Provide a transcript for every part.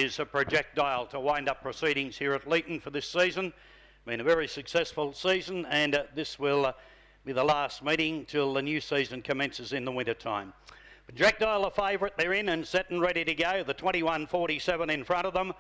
is a Projectile to wind up proceedings here at Leeton for this season. Been a very successful season, and this will be the last meeting till the new season commences in the winter time. Projectile a favourite, they're in and set and ready to go. The 21.47 in front of them.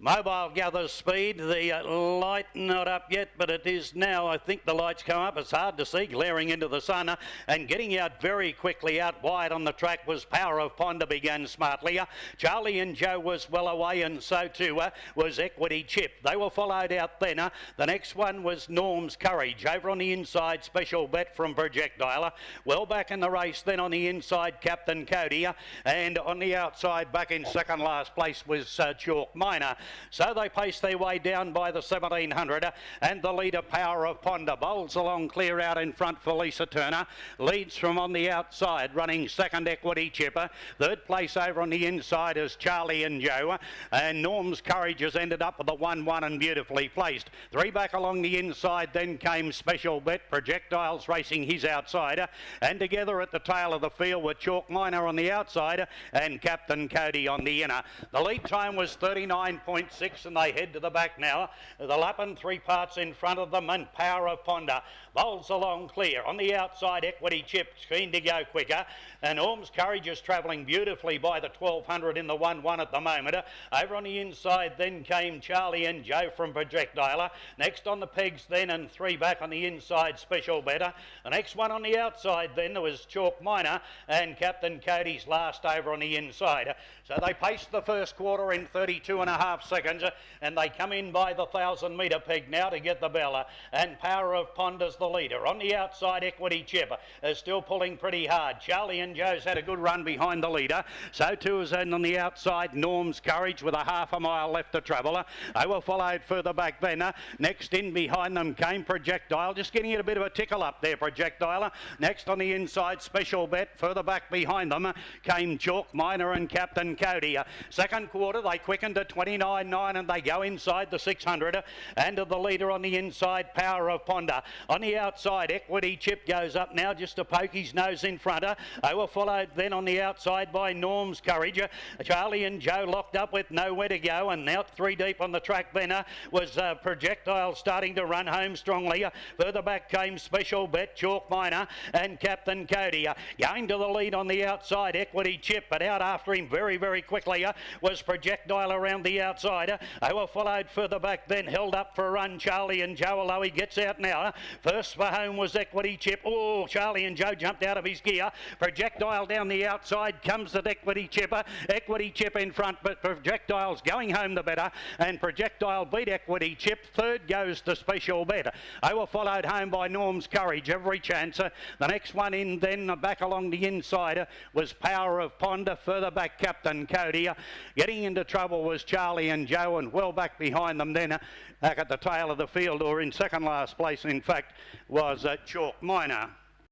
Mobile gathers speed. The light not up yet, but it is now. I think the lights come up. It's hard to see, glaring into the sun. And getting out very quickly out wide on the track was Power of Ponder, began smartly. Charlie and Joe was well away, and so too was Equity Chip. They were followed out then. The next one was Norm's Courage. Over on the inside, Special Bet from Projectile. Well back in the race then on the inside, Captain Cody. And on the outside, back in second last place, was Chalk Miner. So they pace their way down by the 1700, and the leader, Power of Ponder, bowls along clear out in front for Lisa Turner. Leads from on the outside, running second, Equity Chipper. Third place over on the inside is Charlie and Joe, and Norm's Courage has ended up with a 1-1 and beautifully placed. Three back along the inside, then came Special Bet. Projectiles racing his outside, and together at the tail of the field with Chalk Miner on the outside and Captain Cody on the inner. The lead time was 39.6, and they head to the back now. The Lappin 3 parts in front of them, and Power of Ponder bowls along clear. On the outside, Equity Chip keen to go quicker, and Norm's Courage is travelling beautifully by the 1200 in the 1-1 at the moment. Over on the inside then came Charlie and Joe from Projectile. Next on the pegs then, and three back on the inside, Special Better. The next one on the outside then was Chalk Miner and Captain Cody's last over on the inside. So they paced the first quarter in 32.5 seconds, and they come in by the 1,000-metre peg now to get the bell. And Power of Ponder's the leader. On the outside, Equity Chip is still pulling pretty hard. Charlie and Joe's had a good run behind the leader. So too is on the outside, Norm's Courage with a half a mile left to travel. They were followed further back then. Next in behind them came Projectile, just getting it a bit of a tickle up there, Projectile. Next on the inside, Special Bet. Further back behind them came Chalk Miner and Captain Cody. Second quarter, they quickened to 29.9, and they go inside the 600. And to the leader on the inside, Power of Ponder. On the outside, Equity Chip goes up now just to poke his nose in front. They were followed then on the outside by Norm's Courage. Charlie and Joe locked up with nowhere to go, and out three deep on the track then was Projectile starting to run home strongly. Further back came Special Bet, Chalk Miner and Captain Cody. Going to the lead on the outside, Equity Chip, but out after him very, very quickly was Projectile around the outside. They were followed further back then, held up for a run, Charlie and Joe, although he gets out now. First for home was Equity Chip. Oh, Charlie and Joe jumped out of his gear. Projectile down the outside comes at Equity Chipper. Equity Chip in front, but Projectile's going home the better, and Projectile beat Equity Chip. Third goes to Special Bet. They were followed home by Norm's Courage, every chance. The next one in then, back along the inside, was Power of Ponder. Further back, Captain Cody. Getting into trouble was Charlie and Joe, and well back behind them then, back at the tail of the field, or in second last place in fact, was Chalk Miner.